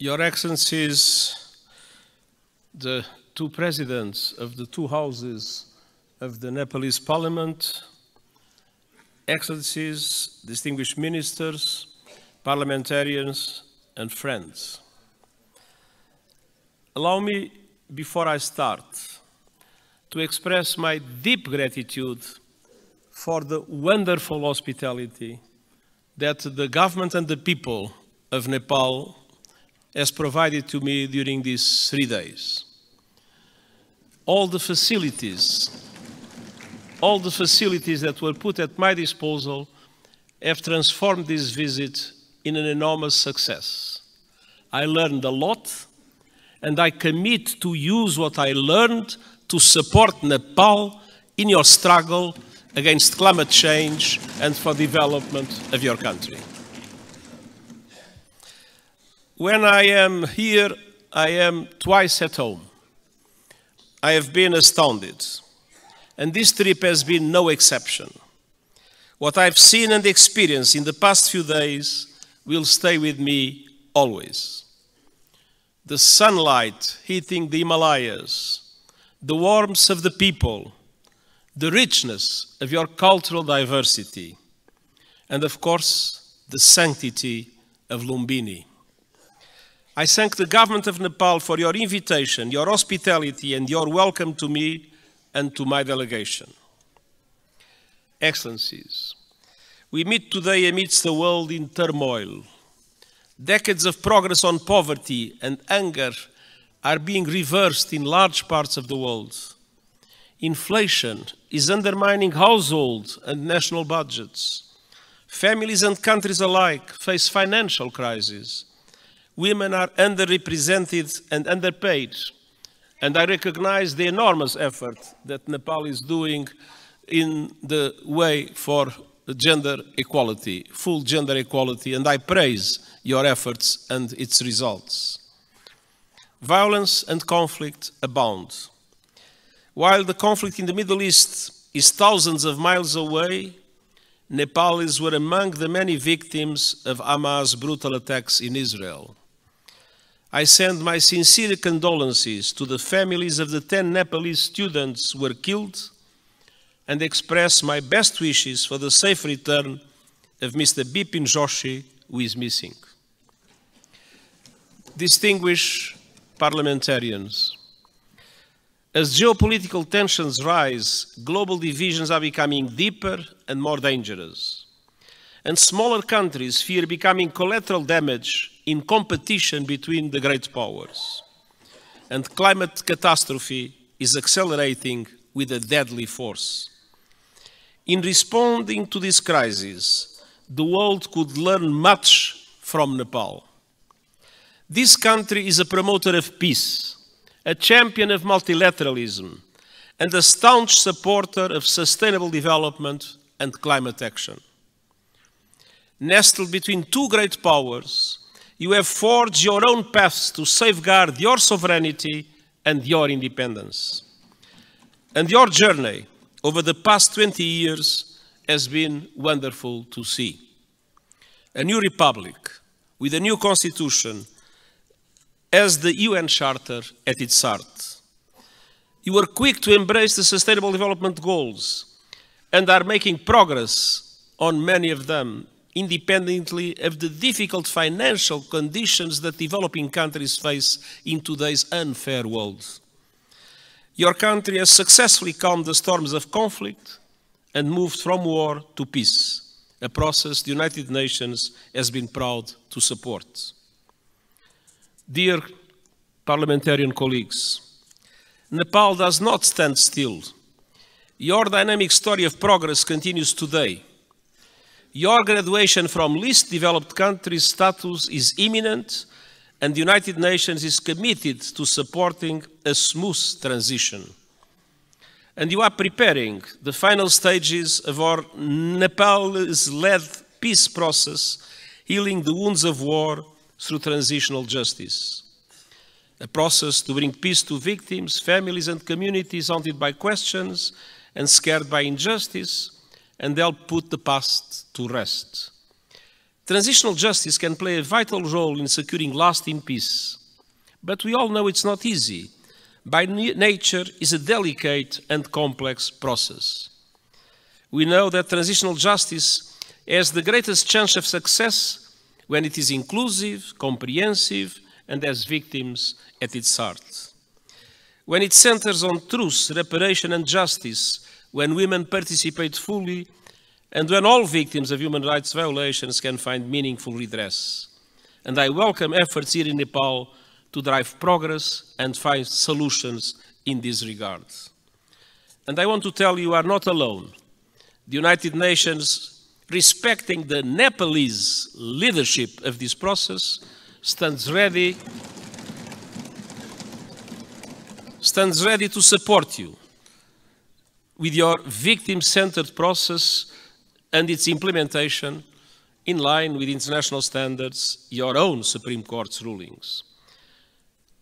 Your Excellencies, the two presidents of the two houses of the Nepalese Parliament, Excellencies, distinguished ministers, parliamentarians, and friends. Allow me, before I start, to express my deep gratitude for the wonderful hospitality that the government and the people of Nepal has provided to me during these 3 days. All the facilities that were put at my disposal have transformed this visit in an enormous success. I learned a lot, and I commit to use what I learned to support Nepal in your struggle against climate change and for development of your country. When I am here, I am twice at home. I have been astounded, and this trip has been no exception. What I've seen and experienced in the past few days will stay with me always. The sunlight hitting the Himalayas, the warmth of the people, the richness of your cultural diversity, and of course, the sanctity of Lumbini. I thank the government of Nepal for your invitation, your hospitality, and your welcome to me and to my delegation. Excellencies, we meet today amidst a world in turmoil. Decades of progress on poverty and hunger are being reversed in large parts of the world. Inflation is undermining household and national budgets. Families and countries alike face financial crises. Women are underrepresented and underpaid, and I recognize the enormous effort that Nepal is doing in the way for gender equality, full gender equality, and I praise your efforts and its results. Violence and conflict abound. While the conflict in the Middle East is thousands of miles away, Nepalis were among the many victims of Hamas' brutal attacks in Israel. I send my sincere condolences to the families of the 10 Nepalese students who were killed and express my best wishes for the safe return of Mr. Bipin Joshi, who is missing. Distinguished parliamentarians, as geopolitical tensions rise, global divisions are becoming deeper and more dangerous, and smaller countries fear becoming collateral damage in competition between the great powers. And climate catastrophe is accelerating with a deadly force. In responding to this crisis, the world could learn much from Nepal. This country is a promoter of peace, a champion of multilateralism, and a staunch supporter of sustainable development and climate action. Nestled between two great powers, you have forged your own paths to safeguard your sovereignty and your independence. And your journey over the past 20 years has been wonderful to see. A new republic with a new constitution as the UN Charter at its heart. You were quick to embrace the Sustainable Development Goals and are making progress on many of them, independently of the difficult financial conditions that developing countries face in today's unfair world. Your country has successfully calmed the storms of conflict and moved from war to peace, a process the United Nations has been proud to support. Dear parliamentarian colleagues, Nepal does not stand still. Your dynamic story of progress continues today. Your graduation from least developed countries status is imminent, and the United Nations is committed to supporting a smooth transition. And you are preparing the final stages of our Nepalese-led peace process, healing the wounds of war through transitional justice. A process to bring peace to victims, families, and communities haunted by questions and scared by injustice, and help put the past to rest. Transitional justice can play a vital role in securing lasting peace. But we all know it's not easy. By nature, it's a delicate and complex process. We know that transitional justice has the greatest chance of success when it is inclusive, comprehensive, and has victims at its heart. When it centers on truth, reparation, and justice, when women participate fully, and when all victims of human rights violations can find meaningful redress. And I welcome efforts here in Nepal to drive progress and find solutions in this regard. And I want to tell you are not alone. The United Nations, respecting the Nepalese leadership of this process, stands ready to support you with your victim-centered process and its implementation in line with international standards, your own Supreme Court's rulings.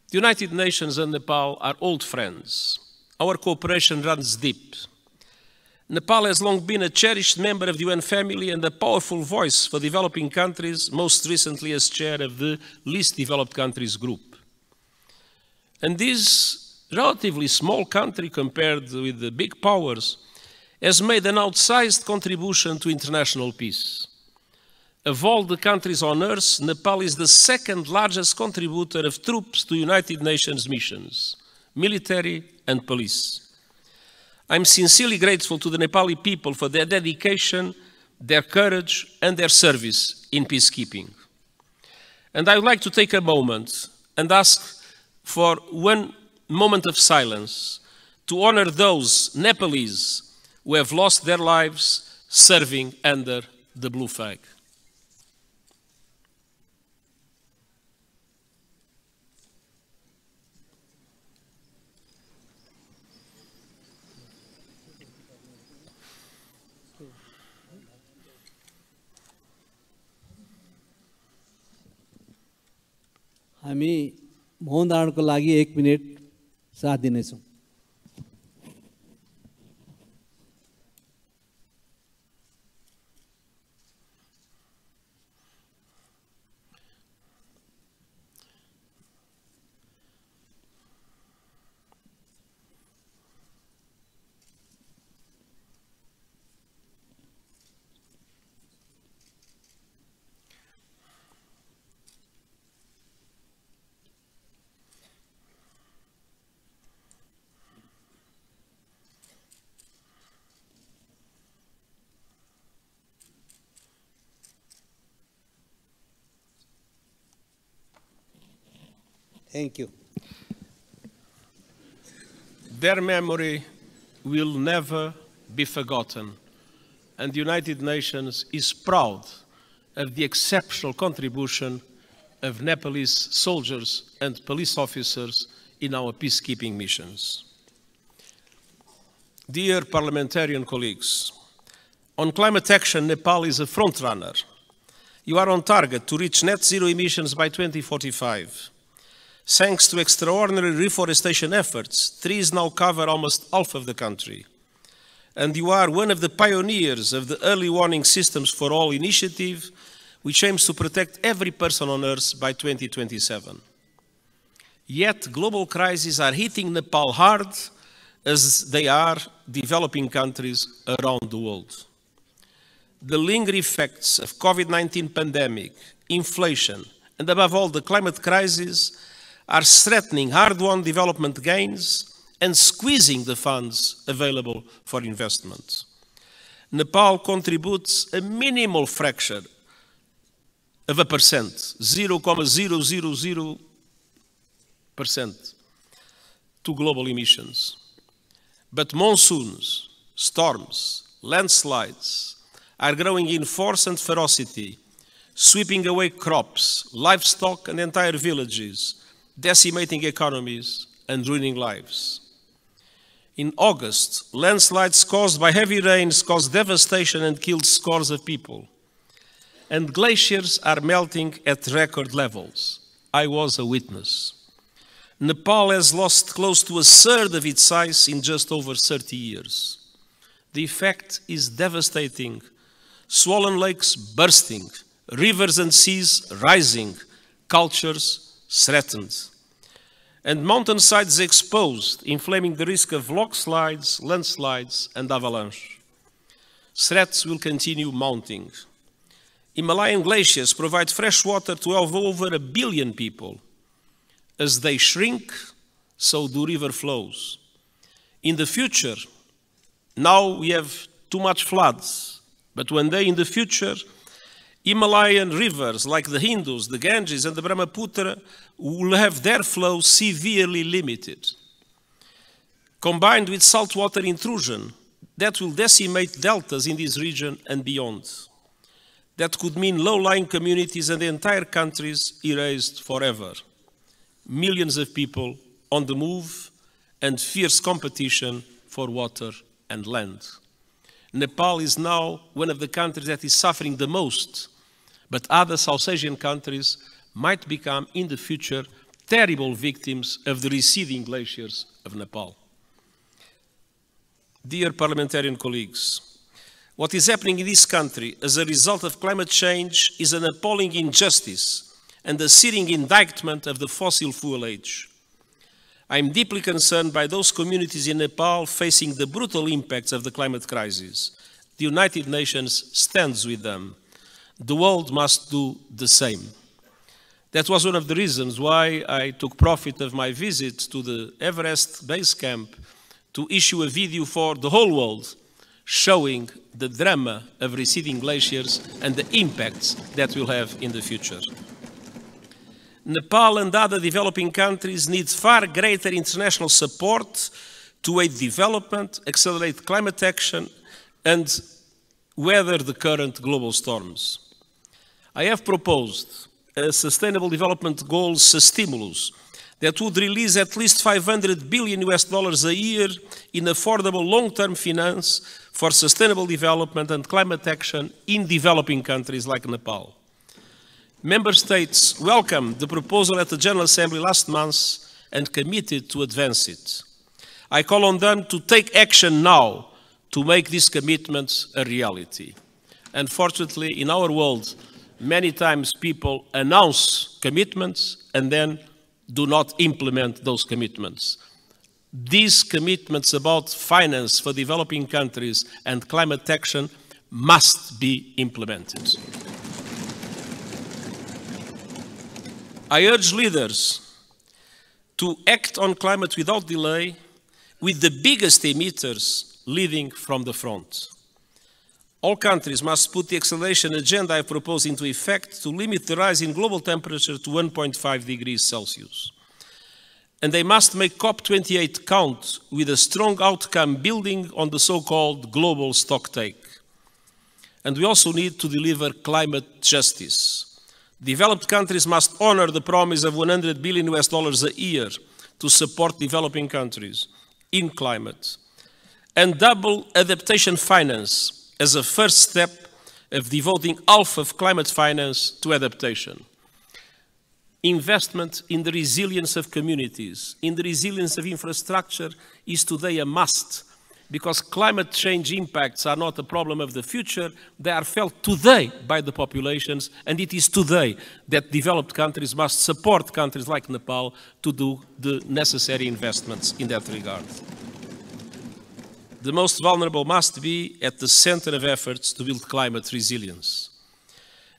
The United Nations and Nepal are old friends. Our cooperation runs deep. Nepal has long been a cherished member of the UN family and a powerful voice for developing countries, most recently as chair of the Least Developed Countries Group. And this relatively small country, compared with the big powers, has made an outsized contribution to international peace. Of all the countries on Earth, Nepal is the second largest contributor of troops to United Nations missions, military and police. I'm sincerely grateful to the Nepali people for their dedication, their courage, and their service in peacekeeping. And I would like to take a moment and ask for one moment of silence to honor those Nepalese who have lost their lives serving under the blue flag. हामी मौन धारणको लागि 1 minute साथ दिनेछौं। Thank you. Their memory will never be forgotten, and the United Nations is proud of the exceptional contribution of Nepalese soldiers and police officers in our peacekeeping missions. Dear parliamentarian colleagues, on climate action, Nepal is a frontrunner. You are on target to reach net zero emissions by 2045. Thanks to extraordinary reforestation efforts, trees now cover almost half of the country. And you are one of the pioneers of the Early Warning Systems for All initiative, which aims to protect every person on Earth by 2027. Yet global crises are hitting Nepal hard, as they are developing countries around the world. The lingering effects of COVID-19 pandemic, inflation, and above all the climate crisis are threatening hard-won development gains and squeezing the funds available for investment. Nepal contributes a minimal fraction of a percent, 0.000%, to global emissions. But monsoons, storms, landslides are growing in force and ferocity, sweeping away crops, livestock, and entire villages, decimating economies and ruining lives. In August, landslides caused by heavy rains caused devastation and killed scores of people. And glaciers are melting at record levels. I was a witness. Nepal has lost close to a third of its size in just over 30 years. The effect is devastating. Swollen lakes bursting, rivers and seas rising, cultures threatened, and mountainsides exposed, inflaming the risk of landslides, and avalanche. Threats will continue mounting. Himalayan glaciers provide fresh water to over 1 billion people. As they shrink, so do river flows. In the future, now we have too much floods, but one day in the future, Himalayan rivers like the Indus, the Ganges, and the Brahmaputra will have their flow severely limited. Combined with saltwater intrusion, that will decimate deltas in this region and beyond. That could mean low-lying communities and entire countries erased forever. Millions of people on the move and fierce competition for water and land. Nepal is now one of the countries that is suffering the most, but other South Asian countries might become in the future terrible victims of the receding glaciers of Nepal. Dear parliamentarian colleagues, what is happening in this country as a result of climate change is an appalling injustice and a searing indictment of the fossil fuel age. I am deeply concerned by those communities in Nepal facing the brutal impacts of the climate crisis. The United Nations stands with them. The world must do the same. That was one of the reasons why I took profit of my visit to the Everest base camp to issue a video for the whole world showing the drama of receding glaciers and the impacts that will have in the future. Nepal and other developing countries need far greater international support to aid development, accelerate climate action, and weather the current global storms. I have proposed a Sustainable Development Goals stimulus that would release at least $500 billion a year in affordable long-term finance for sustainable development and climate action in developing countries like Nepal. Member States welcomed the proposal at the General Assembly last month and committed to advance it. I call on them to take action now to make these commitments a reality. Unfortunately, in our world, many times people announce commitments and then do not implement those commitments. These commitments about finance for developing countries and climate action must be implemented. I urge leaders to act on climate without delay, with the biggest emitters leading from the front. All countries must put the acceleration agenda I propose into effect to limit the rise in global temperature to 1.5 degrees Celsius. And they must make COP28 count with a strong outcome building on the so-called global stocktake. And we also need to deliver climate justice. Developed countries must honor the promise of $100 billion a year to support developing countries in climate, and double adaptation finance as a first step of devoting half of climate finance to adaptation. Investment in the resilience of communities, in the resilience of infrastructure is today a must, because climate change impacts are not a problem of the future, they are felt today by the populations, and it is today that developed countries must support countries like Nepal to do the necessary investments in that regard. The most vulnerable must be at the center of efforts to build climate resilience.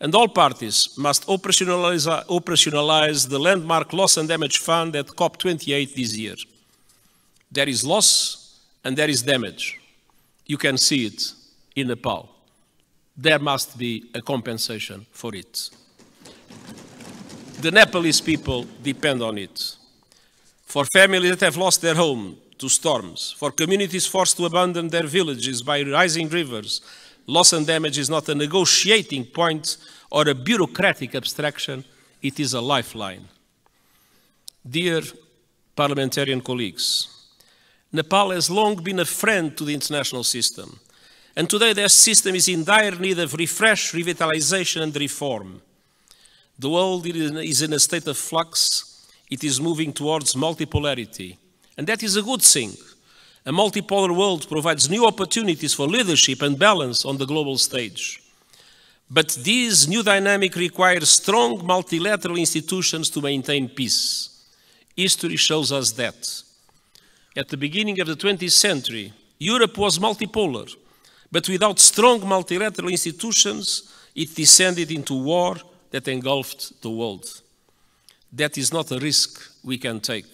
And all parties must operationalize the landmark loss and damage fund at COP28 this year. There is loss and there is damage. You can see it in Nepal. There must be a compensation for it. The Nepalese people depend on it. For families that have lost their home to storms, for communities forced to abandon their villages by rising rivers, loss and damage is not a negotiating point or a bureaucratic abstraction, it is a lifeline. Dear parliamentarian colleagues, Nepal has long been a friend to the international system, and today their system is in dire need of refresh, revitalization and reform. The world is in a state of flux, it is moving towards multipolarity. And that is a good thing. A multipolar world provides new opportunities for leadership and balance on the global stage. But this new dynamic requires strong multilateral institutions to maintain peace. History shows us that. At the beginning of the 20th century, Europe was multipolar, but without strong multilateral institutions, it descended into war that engulfed the world. That is not a risk we can take.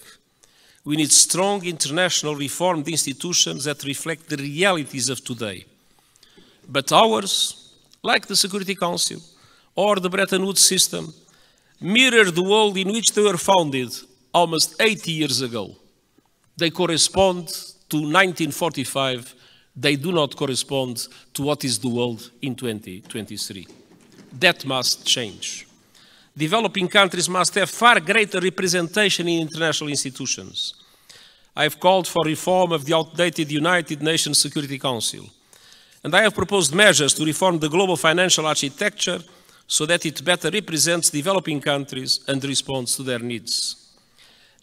We need strong international reformed institutions that reflect the realities of today. But ours, like the Security Council or the Bretton Woods system, mirror the world in which they were founded almost 80 years ago. They correspond to 1945. They do not correspond to what is the world in 2023. That must change. Developing countries must have far greater representation in international institutions. I have called for reform of the outdated United Nations Security Council. And I have proposed measures to reform the global financial architecture so that it better represents developing countries and responds to their needs.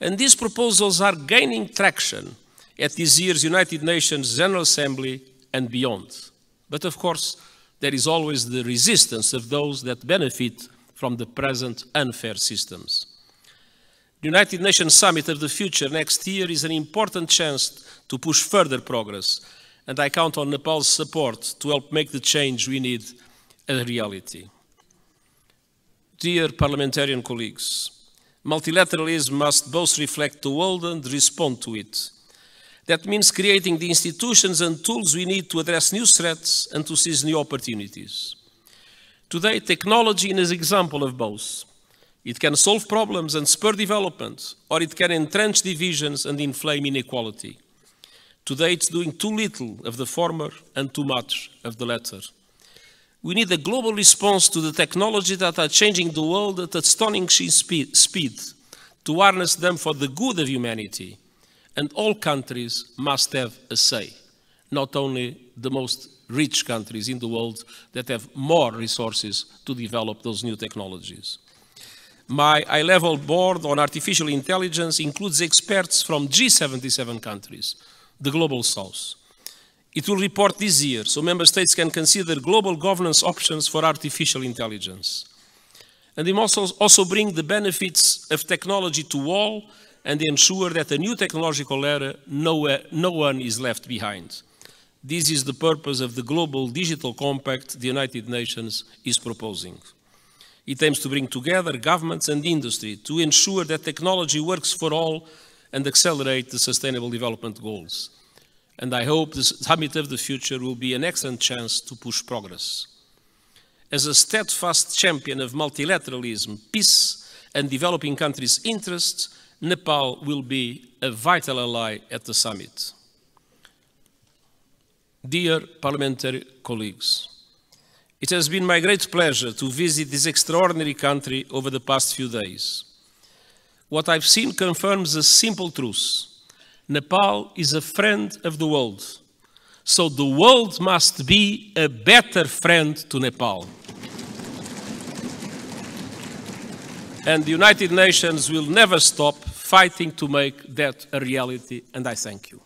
And these proposals are gaining traction at this year's United Nations General Assembly and beyond. But of course, there is always the resistance of those that benefit from the present unfair systems. The United Nations Summit of the Future next year is an important chance to push further progress, and I count on Nepal's support to help make the change we need a reality. Dear parliamentarian colleagues, multilateralism must both reflect the world and respond to it. That means creating the institutions and tools we need to address new threats and to seize new opportunities. Today, technology is an example of both. It can solve problems and spur development, or it can entrench divisions and inflame inequality. Today, it's doing too little of the former and too much of the latter. We need a global response to the technologies that are changing the world at astonishing speed, to harness them for the good of humanity. And all countries must have a say, not only the most rich countries in the world that have more resources to develop those new technologies. My high-level board on artificial intelligence includes experts from G77 countries, the Global South. It will report this year, so member states can consider global governance options for artificial intelligence. And it must also bring the benefits of technology to all and ensure that a new technological era, no one is left behind. This is the purpose of the Global Digital Compact the United Nations is proposing. It aims to bring together governments and industry to ensure that technology works for all and accelerate the Sustainable Development Goals. And I hope the Summit of the Future will be an excellent chance to push progress. As a steadfast champion of multilateralism, peace, and developing countries' interests, Nepal will be a vital ally at the summit. Dear parliamentary colleagues, it has been my great pleasure to visit this extraordinary country over the past few days. What I've seen confirms a simple truth. Nepal is a friend of the world, so the world must be a better friend to Nepal. And the United Nations will never stop fighting to make that a reality, and I thank you.